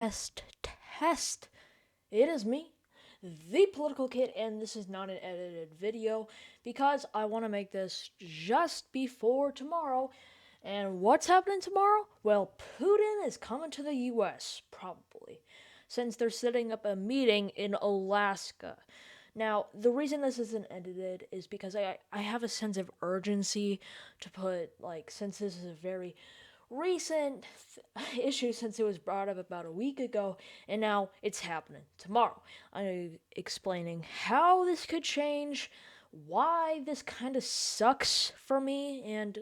Test, test. It is me, the political kid, and this is not an edited video because I want to make this just before tomorrow. And what's happening tomorrow? Well, Putin is coming to the US, probably, since they're setting up a meeting in Alaska. Now, the reason this isn't edited is because I have a sense of urgency to put, since this is a very recent issue since it was brought up about a week ago, and now it's happening tomorrow. I'm explaining how this could change, why this kind of sucks for me and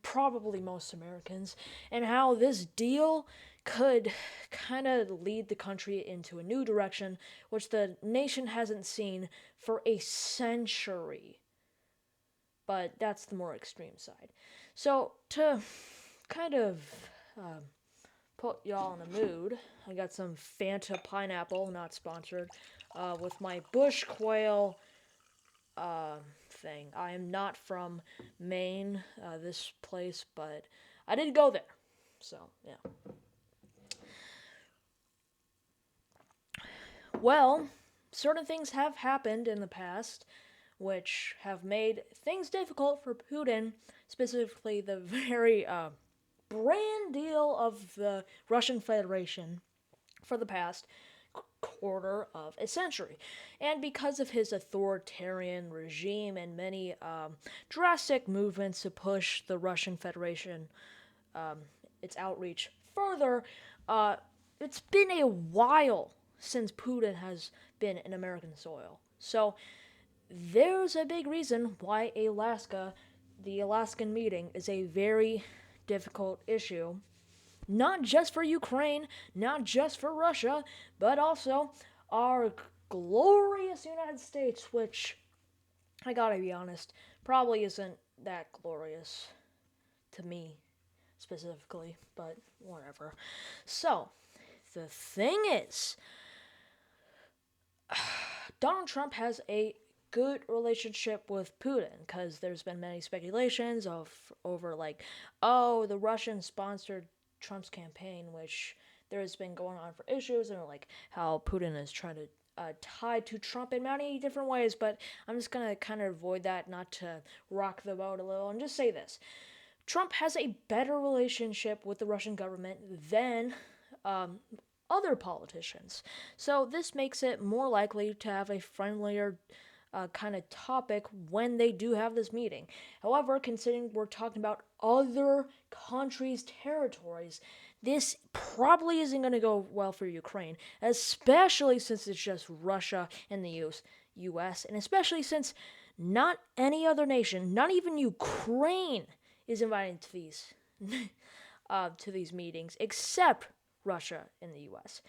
probably most Americans, and how this deal could kind of lead the country into a new direction, which the nation hasn't seen for a century. But that's the more extreme side. So, to kind of um, put y'all in the mood, I got some Fanta pineapple, not sponsored, with my bush quail thing. I am not from Maine, this place, but I did go there. So, yeah. Well, certain things have happened in the past which have made things difficult for Putin, specifically the very brand deal of the Russian Federation for the past quarter of a century. And because of his authoritarian regime and many drastic movements to push the Russian Federation, its outreach further, uh, it's been a while since Putin has been in American soil. So there's a big reason why the Alaskan meeting, is a very difficult issue, not just for Ukraine, not just for Russia, but also our glorious United States, which, I gotta be honest, probably isn't that glorious to me specifically, but whatever. So, the thing is, Donald Trump has a good relationship with Putin because there's been many speculations of over oh, the Russians sponsored Trump's campaign, which there has been going on for issues, and how Putin is trying to tied to Trump in many different ways. But I'm just gonna kind of avoid that, not to rock the boat a little, and just say this: Trump has a better relationship with the Russian government than um, other politicians. So this makes it more likely to have a friendlier kind of topic when they do have this meeting. However, considering we're talking about other countries' territories, this probably isn't going to go well for Ukraine, especially since it's just Russia and the US, and especially since not any other nation, not even Ukraine, is invited to these meetings except Russia and the US.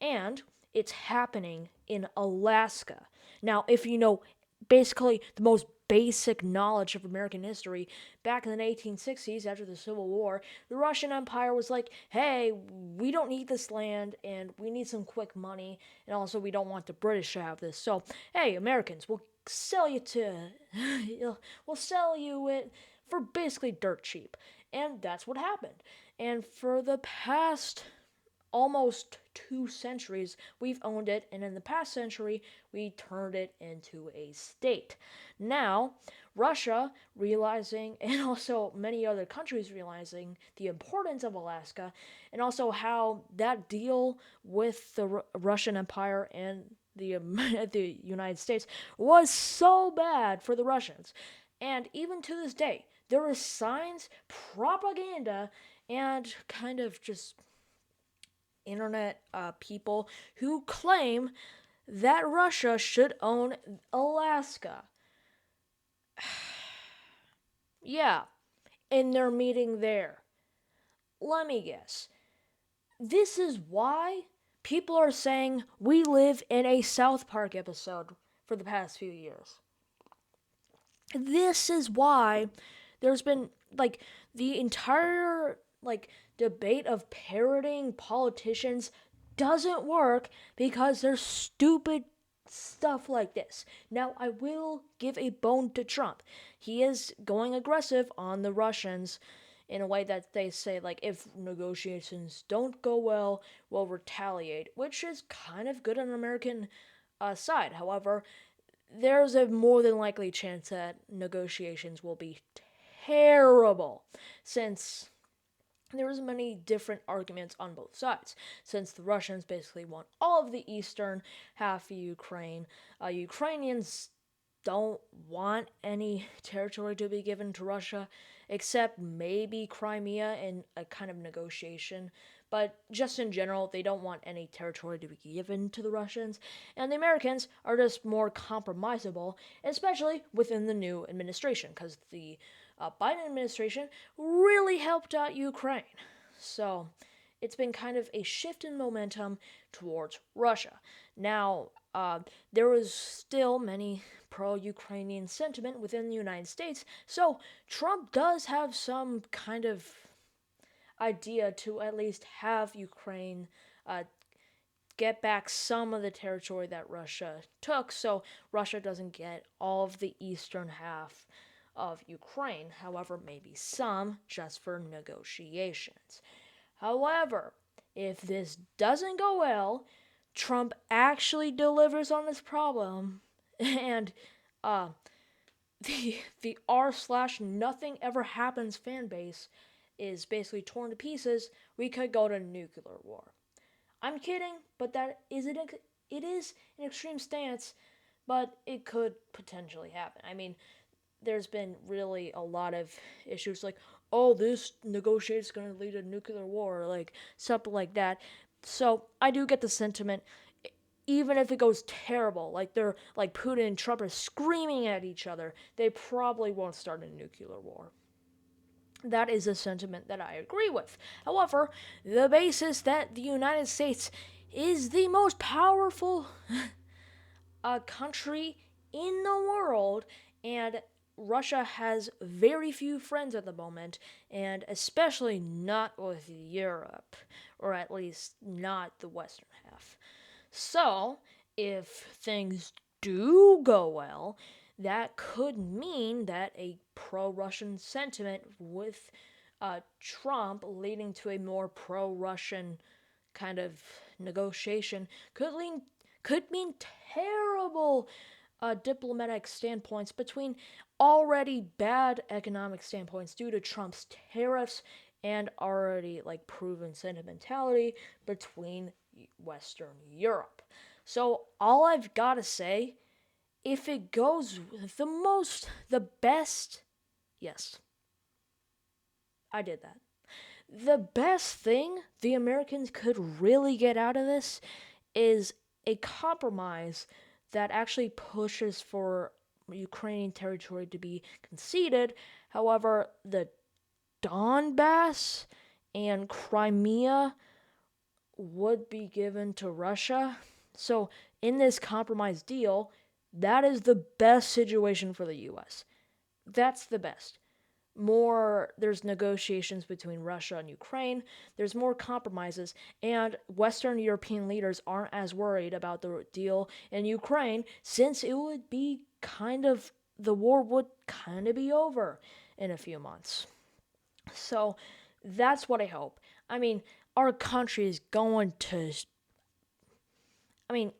And it's happening in Alaska. Now, if you know basically the most basic knowledge of American history, back in the 1860s, after the Civil War, the Russian Empire was like, hey, we don't need this land and we need some quick money, and also we don't want the British to have this. So, hey, Americans, sell you to we'll sell you it for basically dirt cheap. And that's what happened. And for the past almost 2 centuries, we've owned it, and in the past century, we turned it into a state. Now, Russia realizing, and also many other countries realizing the importance of Alaska, and also how that deal with the Russian Empire and the the United States was so bad for the Russians. And even to this day, there is signs, propaganda, and kind of just internet people who claim that Russia should own Alaska. Yeah, in their meeting there. Let me guess. This is why people are saying we live in a South Park episode for the past few years. This is why there's been the entire debate of parroting politicians doesn't work because there's stupid stuff like this. Now, I will give a bone to Trump. He is going aggressive on the Russians in a way that they say, like, if negotiations don't go well, we'll retaliate, which is kind of good on the American side. However, there's a more than likely chance that negotiations will be terrible, since there's many different arguments on both sides, since the Russians basically want all of the eastern half of Ukraine. Ukrainians don't want any territory to be given to Russia, except maybe Crimea in a kind of negotiation. But just in general, they don't want any territory to be given to the Russians. And the Americans are just more compromisable, especially within the new administration, because the Biden administration really helped out Ukraine. So it's been kind of a shift in momentum towards Russia. Now, there was still many pro-Ukrainian sentiment within the United States, so Trump does have some kind of idea to at least have Ukraine get back some of the territory that Russia took, so Russia doesn't get all of the eastern half of Ukraine. However, maybe some just for negotiations. However, if this doesn't go well, Trump actually delivers on this problem, and the r slash nothing ever happens fan base is basically torn to pieces, we could go to nuclear war. I'm kidding, but it is an extreme stance, but it could potentially happen. I mean, there's been really a lot of issues like, oh, this negotiation is going to lead to nuclear war, or like something like that. So I do get the sentiment, even if it goes terrible, like they're like Putin and Trump are screaming at each other, they probably won't start a nuclear war. That is a sentiment that I agree with. However, the basis that the United States is the most powerful country in the world, and Russia has very few friends at the moment, and especially not with Europe, or at least not the Western half. So, if things do go well, that could mean that a pro Russian sentiment with Trump leading to a more pro Russian kind of negotiation could mean terrible diplomatic standpoints between already bad economic standpoints due to Trump's tariffs and already like proven sentimentality between Western Europe. So all I've got to say, if it goes the best, yes, I did that. The best thing the Americans could really get out of this is a compromise that actually pushes for Ukrainian territory to be conceded. However, the Donbass and Crimea would be given to Russia. So, in this compromise deal, that is the best situation for the US. That's the best. There's negotiations between Russia and Ukraine, there's more compromises, and Western European leaders aren't as worried about the deal in Ukraine, since the war would kind of be over in a few months. So that's what I hope. I mean, our country is going to.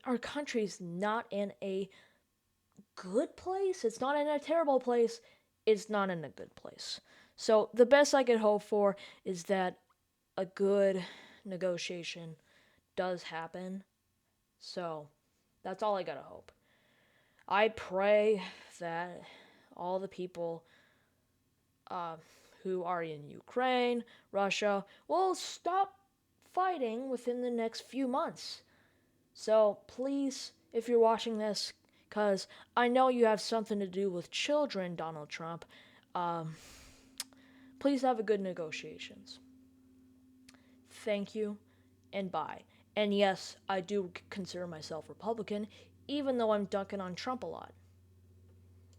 Our country's not in a good place. It's not in a terrible place. It's not in a good place. So the best I could hope for is that a good negotiation does happen. So that's all I gotta hope. I pray that all the people who are in Ukraine, Russia, will stop fighting within the next few months. So please, if you're watching this, because I know you have something to do with children, Donald Trump, please have a good negotiations. Thank you, and bye. And yes, I do consider myself Republican, even though I'm dunking on Trump a lot.